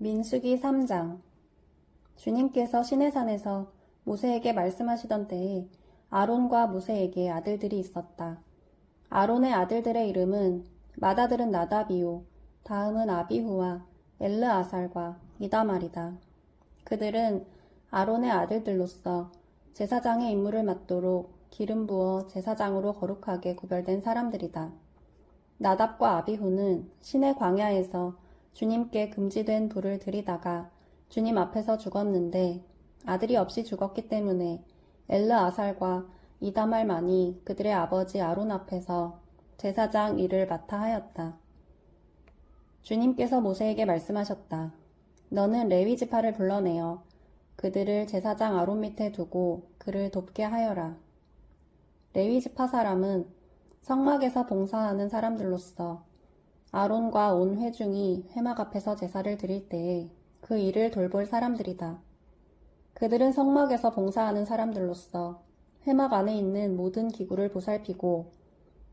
민수기 3장. 주님께서 시내산에서 모세에게 말씀하시던 때에 아론과 모세에게 아들들이 있었다. 아론의 아들들의 이름은 맏아들은 나답이요, 다음은 아비후와 엘르아살과 이다말이다. 그들은 아론의 아들들로서 제사장의 임무를 맡도록 기름 부어 제사장으로 거룩하게 구별된 사람들이다. 나답과 아비후는 시내 광야에서 주님께 금지된 불을 들이다가 주님 앞에서 죽었는데 아들이 없이 죽었기 때문에 엘르아살과 이다말만이 그들의 아버지 아론 앞에서 제사장 일을 맡아 하였다. 주님께서 모세에게 말씀하셨다. 너는 레위 지파를 불러내어 그들을 제사장 아론 밑에 두고 그를 돕게 하여라. 레위 지파 사람은 성막에서 봉사하는 사람들로서 아론과 온 회중이 회막 앞에서 제사를 드릴 때에 그 일을 돌볼 사람들이다. 그들은 성막에서 봉사하는 사람들로서 회막 안에 있는 모든 기구를 보살피고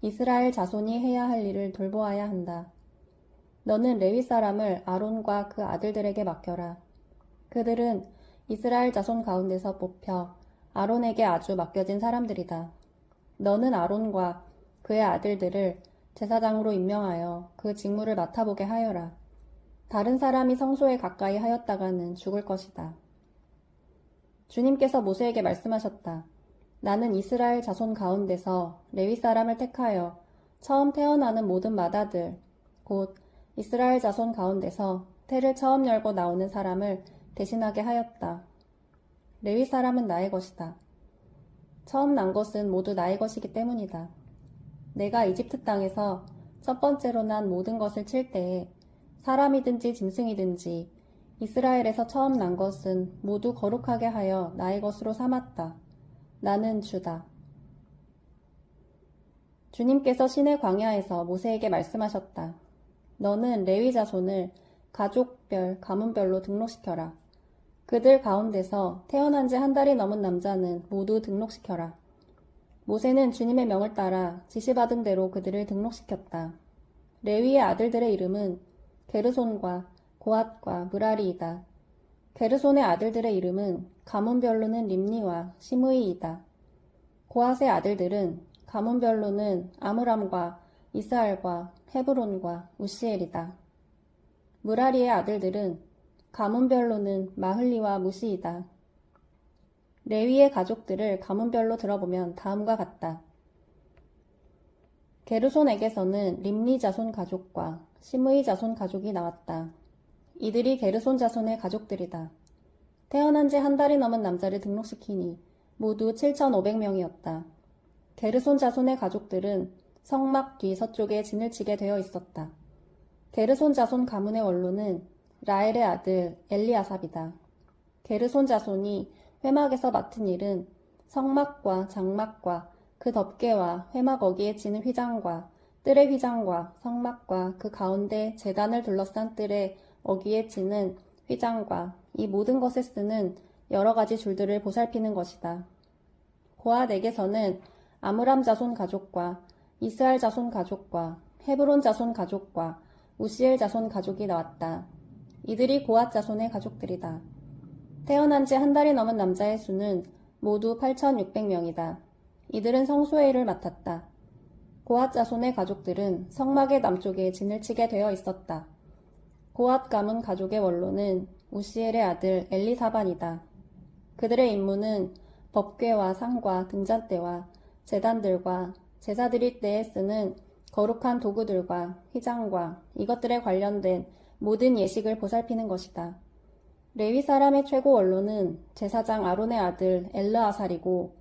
이스라엘 자손이 해야 할 일을 돌보아야 한다. 너는 레위 사람을 아론과 그 아들들에게 맡겨라. 그들은 이스라엘 자손 가운데서 뽑혀 아론에게 아주 맡겨진 사람들이다. 너는 아론과 그의 아들들을 제사장으로 임명하여 그 직무를 맡아보게 하여라. 다른 사람이 성소에 가까이 하였다가는 죽을 것이다. 주님께서 모세에게 말씀하셨다. 나는 이스라엘 자손 가운데서 레위 사람을 택하여 처음 태어나는 모든 맏아들, 곧 이스라엘 자손 가운데서 태를 처음 열고 나오는 사람을 대신하게 하였다. 레위 사람은 나의 것이다. 처음 난 것은 모두 나의 것이기 때문이다. 내가 이집트 땅에서 첫 번째로 난 모든 것을 칠 때에 사람이든지 짐승이든지 이스라엘에서 처음 난 것은 모두 거룩하게 하여 나의 것으로 삼았다. 나는 주다. 주님께서 시내 광야에서 모세에게 말씀하셨다. 너는 레위 자손을 가족별, 가문별로 등록시켜라. 그들 가운데서 태어난 지 한 달이 넘은 남자는 모두 등록시켜라. 모세는 주님의 명을 따라 지시받은 대로 그들을 등록시켰다. 레위의 아들들의 이름은 게르손과 고앗과 무라리이다. 게르손의 아들들의 이름은 가문별로는 림니와 시므이이다. 고앗의 아들들은 가문별로는 아므람과 이스알과 헤브론과 우시엘이다. 무라리의 아들들은 가문별로는 마흘리와 무시이다. 레위의 가족들을 가문별로 들어보면 다음과 같다. 게르손에게서는 림니 자손 가족과 시므이 자손 가족이 나왔다. 이들이 게르손 자손의 가족들이다. 태어난 지 한 달이 넘은 남자를 등록시키니 모두 7,500명이었다. 게르손 자손의 가족들은 성막 뒤 서쪽에 진을 치게 되어 있었다. 게르손 자손 가문의 원로는 라엘의 아들 엘리아삽이다. 게르손 자손이 회막에서 맡은 일은 성막과 장막과 그 덮개와 회막 어기에 치는 휘장과 뜰의 휘장과 성막과 그 가운데 제단을 둘러싼 뜰의 어기에 치는 휘장과 이 모든 것에 쓰는 여러 가지 줄들을 보살피는 것이다. 고앗에게서는 아므람 자손 가족과 이스알 자손 가족과 헤브론 자손 가족과 우시엘 자손 가족이 나왔다. 이들이 고앗 자손의 가족들이다. 태어난 지 한 달이 넘은 남자의 수는 모두 8,600명이다. 이들은 성소의 일을 맡았다. 고앗 자손의 가족들은 성막의 남쪽에 진을 치게 되어 있었다. 고앗 가문 가족의 원로는 우시엘의 아들 엘리사반이다. 그들의 임무는 법궤와 상과 등잔대와 제단들과 제사 드릴 때에 쓰는 거룩한 도구들과 휘장과 이것들에 관련된 모든 예식을 보살피는 것이다. 레위 사람의 최고 원로는 제사장 아론의 아들 엘르아살이고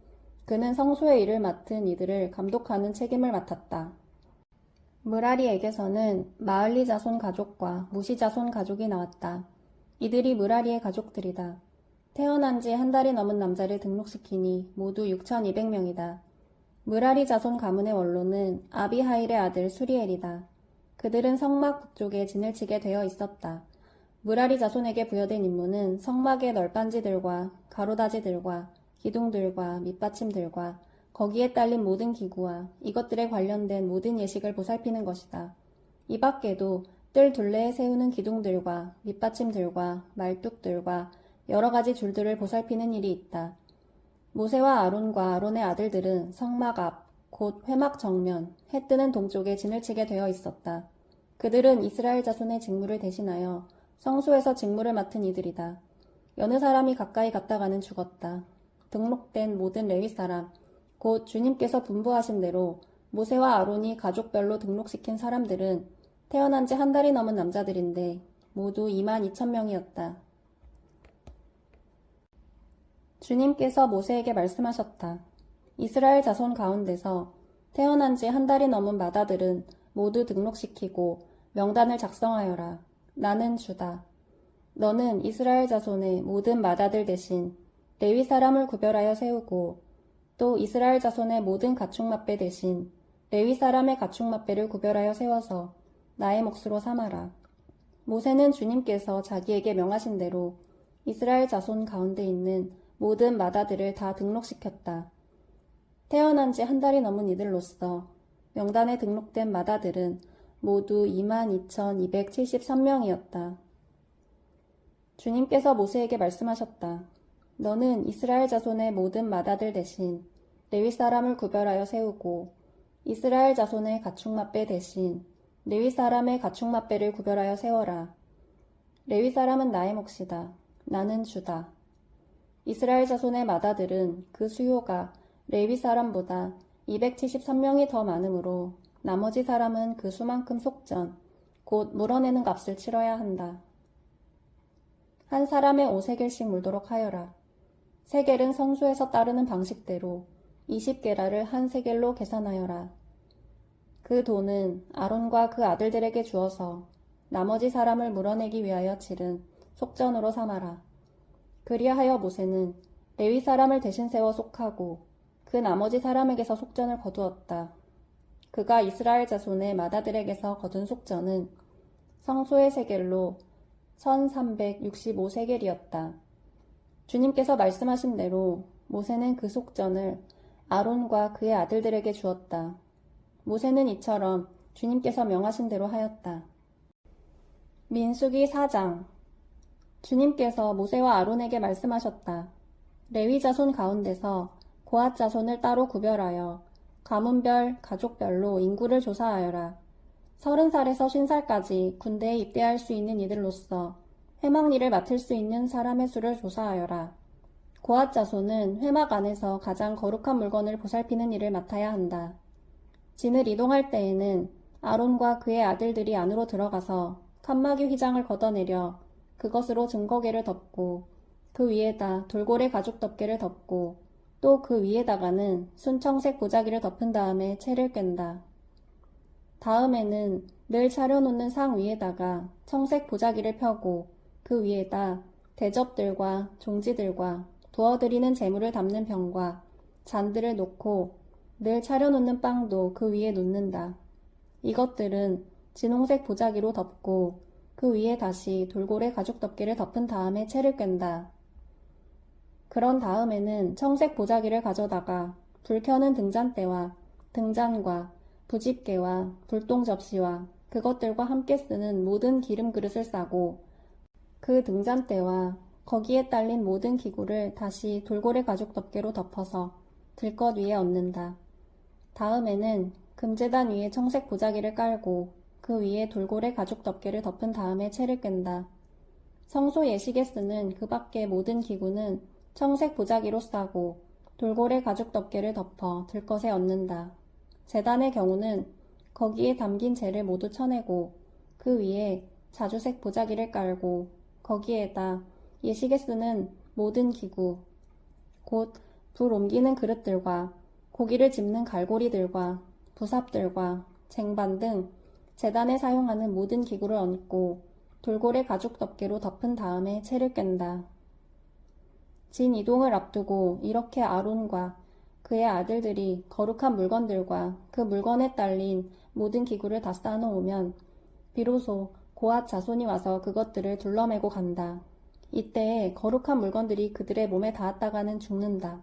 그는 성소의 일을 맡은 이들을 감독하는 책임을 맡았다. 무라리에게서는 마흘리 자손 가족과 무시 자손 가족이 나왔다. 이들이 무라리의 가족들이다. 태어난 지 한 달이 넘은 남자를 등록시키니 모두 6,200명이다. 무라리 자손 가문의 원로는 아비하일의 아들 수리엘이다. 그들은 성막 북쪽에 진을 치게 되어 있었다. 무라리 자손에게 부여된 임무는 성막의 널빤지들과 가로다지들과 기둥들과 밑받침들과 거기에 딸린 모든 기구와 이것들에 관련된 모든 예식을 보살피는 것이다. 이 밖에도 뜰 둘레에 세우는 기둥들과 밑받침들과 말뚝들과 여러 가지 줄들을 보살피는 일이 있다. 모세와 아론과 아론의 아들들은 성막 앞, 곧 회막 정면, 해 뜨는 동쪽에 진을 치게 되어 있었다. 그들은 이스라엘 자손의 직무를 대신하여 성소에서 직무를 맡은 이들이다. 여느 사람이 가까이 갔다가는 죽었다. 등록된 모든 레위 사람, 곧 주님께서 분부하신 대로 모세와 아론이 가족별로 등록시킨 사람들은 태어난 지 한 달이 넘은 남자들인데 모두 22,000명이었다. 주님께서 모세에게 말씀하셨다. 이스라엘 자손 가운데서 태어난 지 한 달이 넘은 마다들은 모두 등록시키고 명단을 작성하여라. 나는 주다. 너는 이스라엘 자손의 모든 마다들 대신 레위 사람을 구별하여 세우고 또 이스라엘 자손의 모든 가축맛배 대신 레위 사람의 가축맛배를 구별하여 세워서 나의 몫으로 삼아라. 모세는 주님께서 자기에게 명하신 대로 이스라엘 자손 가운데 있는 모든 마다들을 다 등록시켰다. 태어난 지 한 달이 넘은 이들로서 명단에 등록된 마다들은 모두 22,273명이었다. 주님께서 모세에게 말씀하셨다. 너는 이스라엘 자손의 모든 마다들 대신 레위 사람을 구별하여 세우고 이스라엘 자손의 가축맛배 대신 레위 사람의 가축맛배를 구별하여 세워라. 레위 사람은 나의 몫이다. 나는 주다. 이스라엘 자손의 마다들은 그 수요가 레위 사람보다 273명이 더 많으므로 나머지 사람은 그 수만큼 속전, 곧 물어내는 값을 치러야 한다. 한 사람의 5세겔씩 물도록 하여라. 세겔은 성소에서 따르는 방식대로 20게라를 한 세겔로 계산하여라. 그 돈은 아론과 그 아들들에게 주어서 나머지 사람을 물어내기 위하여 치른 속전으로 삼아라. 그리하여 모세는 레위 사람을 대신 세워 속하고 그 나머지 사람에게서 속전을 거두었다. 그가 이스라엘 자손의 마다들에게서 거둔 속전은 성소의 세겔로 1365세겔이었다. 주님께서 말씀하신 대로 모세는 그 속전을 아론과 그의 아들들에게 주었다. 모세는 이처럼 주님께서 명하신 대로 하였다. 민수기 4장. 주님께서 모세와 아론에게 말씀하셨다. 레위 자손 가운데서 고핫 자손을 따로 구별하여 가문별, 가족별로 인구를 조사하여라. 30살에서 50살까지 군대에 입대할 수 있는 이들로서 회막 일을 맡을 수 있는 사람의 수를 조사하여라. 고핫 자손은 회막 안에서 가장 거룩한 물건을 보살피는 일을 맡아야 한다. 진을 이동할 때에는 아론과 그의 아들들이 안으로 들어가서 칸막이 휘장을 걷어내려 그것으로 증거계를 덮고 그 위에다 돌고래 가죽 덮개를 덮고 또 그 위에다가는 순청색 보자기를 덮은 다음에 채를 깬다. 다음에는 늘 차려놓는 상 위에다가 청색 보자기를 펴고 그 위에다 대접들과 종지들과 도어드리는 재물을 담는 병과 잔들을 놓고 늘 차려놓는 빵도 그 위에 놓는다. 이것들은 진홍색 보자기로 덮고 그 위에 다시 돌고래 가죽 덮개를 덮은 다음에 채를 깬다. 그런 다음에는 청색 보자기를 가져다가 불 켜는 등잔대와 등잔과 부집개와 불똥 접시와 그것들과 함께 쓰는 모든 기름 그릇을 싸고 그 등잔대와 거기에 딸린 모든 기구를 다시 돌고래 가죽 덮개로 덮어서 들것 위에 얹는다. 다음에는 금제단 위에 청색 보자기를 깔고 그 위에 돌고래 가죽 덮개를 덮은 다음에 채를 깬다. 성소 예식에 쓰는 그 밖의 모든 기구는 청색 보자기로 싸고 돌고래 가죽 덮개를 덮어 들것에 얹는다. 제단의 경우는 거기에 담긴 재를 모두 쳐내고 그 위에 자주색 보자기를 깔고 거기에다 예식에 쓰는 모든 기구, 곧 불 옮기는 그릇들과 고기를 집는 갈고리들과 부삽들과 쟁반 등 제단에 사용하는 모든 기구를 얹고 돌고래 가죽 덮개로 덮은 다음에 채를 깬다. 진 이동을 앞두고 이렇게 아론과 그의 아들들이 거룩한 물건들과 그 물건에 딸린 모든 기구를 다 쌓아놓으면 비로소 고핫 자손이 와서 그것들을 둘러매고 간다. 이때에 거룩한 물건들이 그들의 몸에 닿았다가는 죽는다.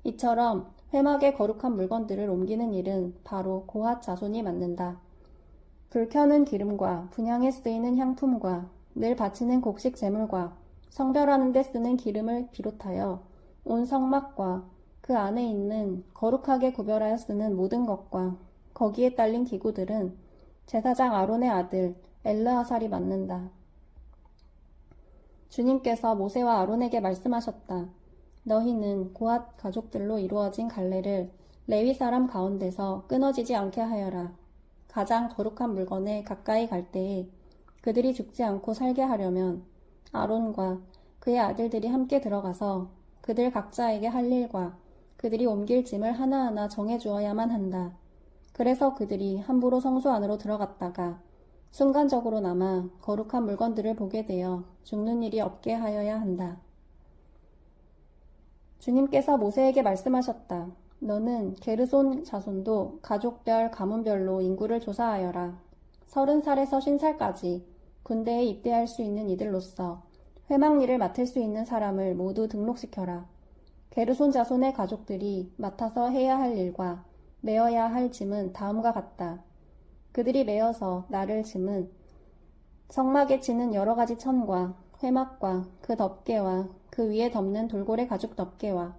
이처럼 회막의 거룩한 물건들을 옮기는 일은 바로 고핫 자손이 맡는다. 불 켜는 기름과 분향에 쓰이는 향품과 늘 바치는 곡식 제물과 성별하는 데 쓰는 기름을 비롯하여 온 성막과 그 안에 있는 거룩하게 구별하여 쓰는 모든 것과 거기에 딸린 기구들은 제사장 아론의 아들 엘르아살이 맡는다. 주님께서 모세와 아론에게 말씀하셨다. 너희는 고앗 가족들로 이루어진 갈래를 레위 사람 가운데서 끊어지지 않게 하여라. 가장 거룩한 물건에 가까이 갈 때에 그들이 죽지 않고 살게 하려면 아론과 그의 아들들이 함께 들어가서 그들 각자에게 할 일과 그들이 옮길 짐을 하나하나 정해주어야만 한다. 그래서 그들이 함부로 성소 안으로 들어갔다가 순간적으로나마 거룩한 물건들을 보게 되어 죽는 일이 없게 하여야 한다. 주님께서 모세에게 말씀하셨다. 너는 게르손 자손도 가족별 가문별로 인구를 조사하여라. 30살에서 50살까지 군대에 입대할 수 있는 이들로서 회막일을 맡을 수 있는 사람을 모두 등록시켜라. 게르손 자손의 가족들이 맡아서 해야 할 일과 메어야 할 짐은 다음과 같다. 그들이 메어서 나를 짐은 성막에 치는 여러 가지 천과 회막과 그 덮개와 그 위에 덮는 돌고래 가죽 덮개와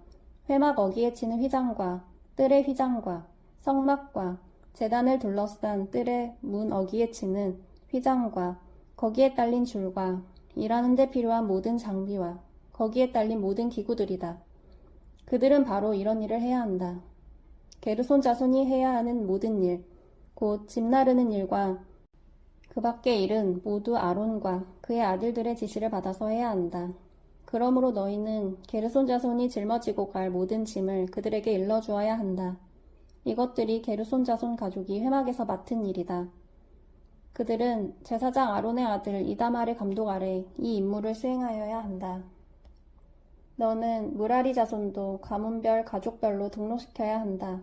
회막 어기에 치는 휘장과 뜰의 휘장과 성막과 제단을 둘러싼 뜰의 문 어기에 치는 휘장과 거기에 딸린 줄과 일하는 데 필요한 모든 장비와 거기에 딸린 모든 기구들이다. 그들은 바로 이런 일을 해야 한다. 게르손 자손이 해야 하는 모든 일, 곧 집 나르는 일과 그 밖의 일은 모두 아론과 그의 아들들의 지시를 받아서 해야 한다. 그러므로 너희는 게르손 자손이 짊어지고 갈 모든 짐을 그들에게 일러주어야 한다. 이것들이 게르손 자손 가족이 회막에서 맡은 일이다. 그들은 제사장 아론의 아들 이다말의 감독 아래 이 임무를 수행하여야 한다. 너는 무라리 자손도 가문별 가족별로 등록시켜야 한다.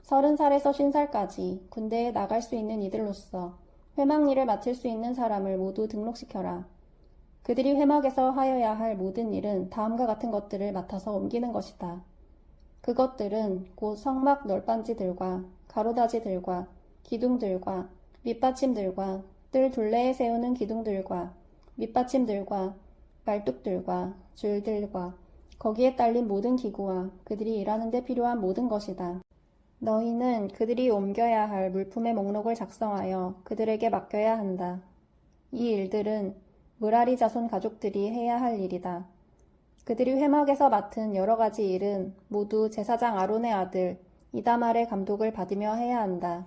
30살에서 50살까지 군대에 나갈 수 있는 이들로서 회막일을 맡을 수 있는 사람을 모두 등록시켜라. 그들이 회막에서 하여야 할 모든 일은 다음과 같은 것들을 맡아서 옮기는 것이다. 그것들은 곧 성막 널빤지들과 가로다지들과 기둥들과 밑받침들과 뜰 둘레에 세우는 기둥들과 밑받침들과 말뚝들과 줄들과 거기에 딸린 모든 기구와 그들이 일하는 데 필요한 모든 것이다. 너희는 그들이 옮겨야 할 물품의 목록을 작성하여 그들에게 맡겨야 한다. 이 일들은 무라리 자손 가족들이 해야 할 일이다. 그들이 회막에서 맡은 여러 가지 일은 모두 제사장 아론의 아들 이다말의 감독을 받으며 해야 한다.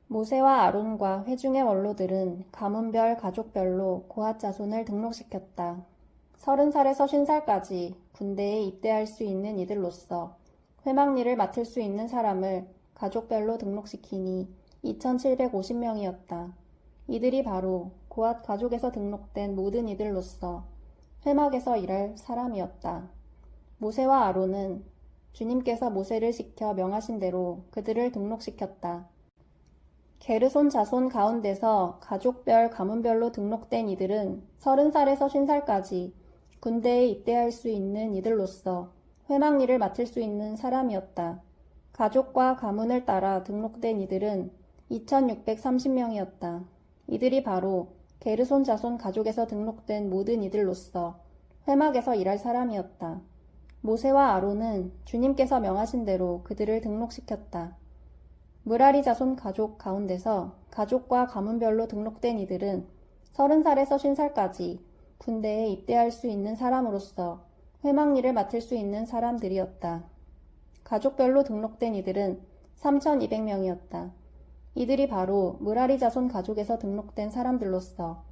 모세와 아론과 회중의 원로들은 가문별 가족별로 고앗 자손을 등록시켰다. 30살에서 50살까지 군대에 입대할 수 있는 이들로서 회막일을 맡을 수 있는 사람을 가족별로 등록시키니 2750명이었다. 이들이 바로 고앗 가족에서 등록된 모든 이들로서 회막에서 일할 사람이었다. 모세와 아론은 주님께서 모세를 시켜 명하신 대로 그들을 등록시켰다. 게르손 자손 가운데서 가족별 가문별로 등록된 이들은 30살에서 50살까지 군대에 입대할 수 있는 이들로서 회막일을 맡을 수 있는 사람이었다. 가족과 가문을 따라 등록된 이들은 2630명이었다. 이들이 바로 게르손 자손 가족에서 등록된 모든 이들로서 회막에서 일할 사람이었다. 모세와 아론은 주님께서 명하신 대로 그들을 등록시켰다. 무라리 자손 가족 가운데서 가족과 가문별로 등록된 이들은 30살에서 50살까지 군대에 입대할 수 있는 사람으로서 회막일을 맡을 수 있는 사람들이었다. 가족별로 등록된 이들은 3200명이었다. 이들이 바로 무라리 자손 가족에서 등록된 사람들로서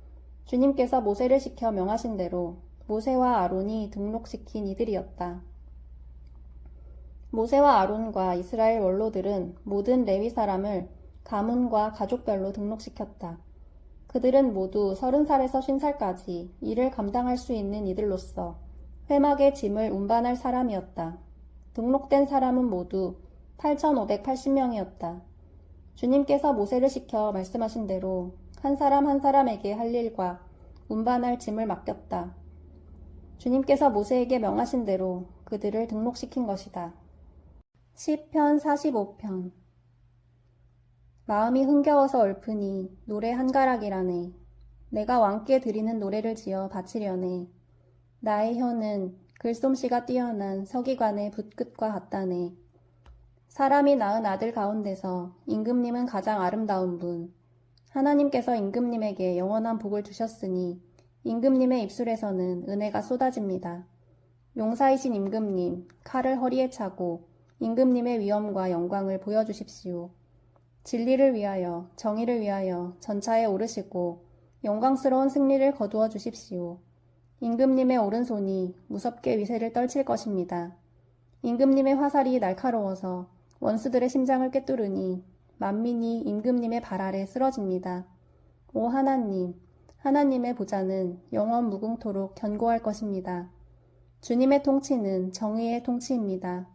주님께서 모세를 시켜 명하신 대로 모세와 아론이 등록시킨 이들이었다. 모세와 아론과 이스라엘 원로들은 모든 레위 사람을 가문과 가족별로 등록시켰다. 그들은 모두 30살에서 50살까지 일을 감당할 수 있는 이들로서 회막의 짐을 운반할 사람이었다. 등록된 사람은 모두 8580명이었다. 주님께서 모세를 시켜 말씀하신 대로 한 사람 한 사람에게 할 일과 운반할 짐을 맡겼다. 주님께서 모세에게 명하신 대로 그들을 등록시킨 것이다. 시편 45편. 마음이 흥겨워서 얽으니 노래 한 가락이라네. 내가 왕께 드리는 노래를 지어 바치려네. 나의 혀는 글솜씨가 뛰어난 서기관의 붓끝과 같다네. 사람이 낳은 아들 가운데서 임금님은 가장 아름다운 분. 하나님께서 임금님에게 영원한 복을 주셨으니 임금님의 입술에서는 은혜가 쏟아집니다. 용사이신 임금님, 칼을 허리에 차고 임금님의 위엄과 영광을 보여주십시오. 진리를 위하여, 정의를 위하여 전차에 오르시고 영광스러운 승리를 거두어 주십시오. 임금님의 오른손이 무섭게 위세를 떨칠 것입니다. 임금님의 화살이 날카로워서 원수들의 심장을 꿰뚫으니 만민이 임금님의 발 아래 쓰러집니다. 오 하나님, 하나님의 보좌는 영원 무궁토록 견고할 것입니다. 주님의 통치는 정의의 통치입니다.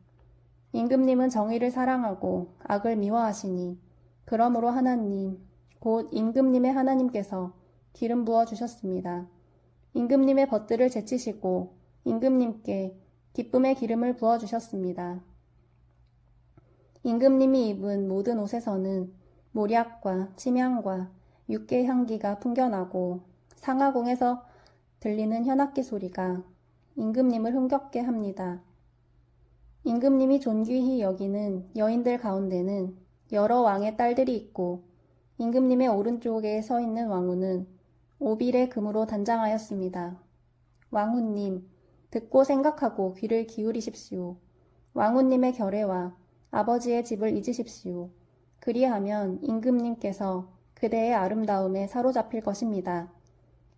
임금님은 정의를 사랑하고 악을 미워하시니 그러므로 하나님, 곧 임금님의 하나님께서 기름 부어 주셨습니다. 임금님의 벗들을 제치시고 임금님께 기쁨의 기름을 부어 주셨습니다. 임금님이 입은 모든 옷에서는 모략과 침향과 육개 향기가 풍겨나고 상하궁에서 들리는 현악기 소리가 임금님을 흥겹게 합니다. 임금님이 존귀히 여기는 여인들 가운데는 여러 왕의 딸들이 있고 임금님의 오른쪽에 서 있는 왕후는 오빌의 금으로 단장하였습니다. 왕후님, 듣고 생각하고 귀를 기울이십시오. 왕후님의 결례와 아버지의 집을 잊으십시오. 그리하면 임금님께서 그대의 아름다움에 사로잡힐 것입니다.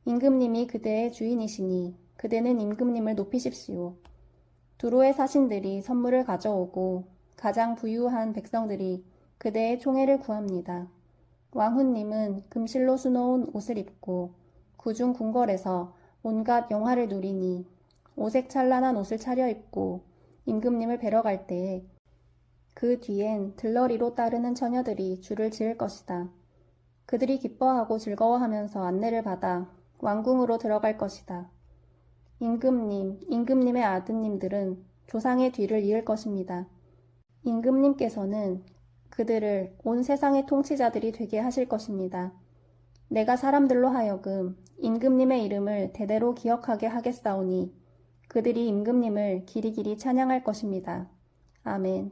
임금님이 그대의 주인이시니 그대는 임금님을 높이십시오. 두로의 사신들이 선물을 가져오고 가장 부유한 백성들이 그대의 총애를 구합니다. 왕후님은 금실로 수놓은 옷을 입고 구중 궁궐에서 온갖 영화를 누리니 오색 찬란한 옷을 차려입고 임금님을 뵈러 갈 때에 그 뒤엔 들러리로 따르는 처녀들이 줄을 지을 것이다. 그들이 기뻐하고 즐거워하면서 안내를 받아 왕궁으로 들어갈 것이다. 임금님, 임금님의 아드님들은 조상의 뒤를 이을 것입니다. 임금님께서는 그들을 온 세상의 통치자들이 되게 하실 것입니다. 내가 사람들로 하여금 임금님의 이름을 대대로 기억하게 하겠사오니 그들이 임금님을 길이길이 찬양할 것입니다. 아멘.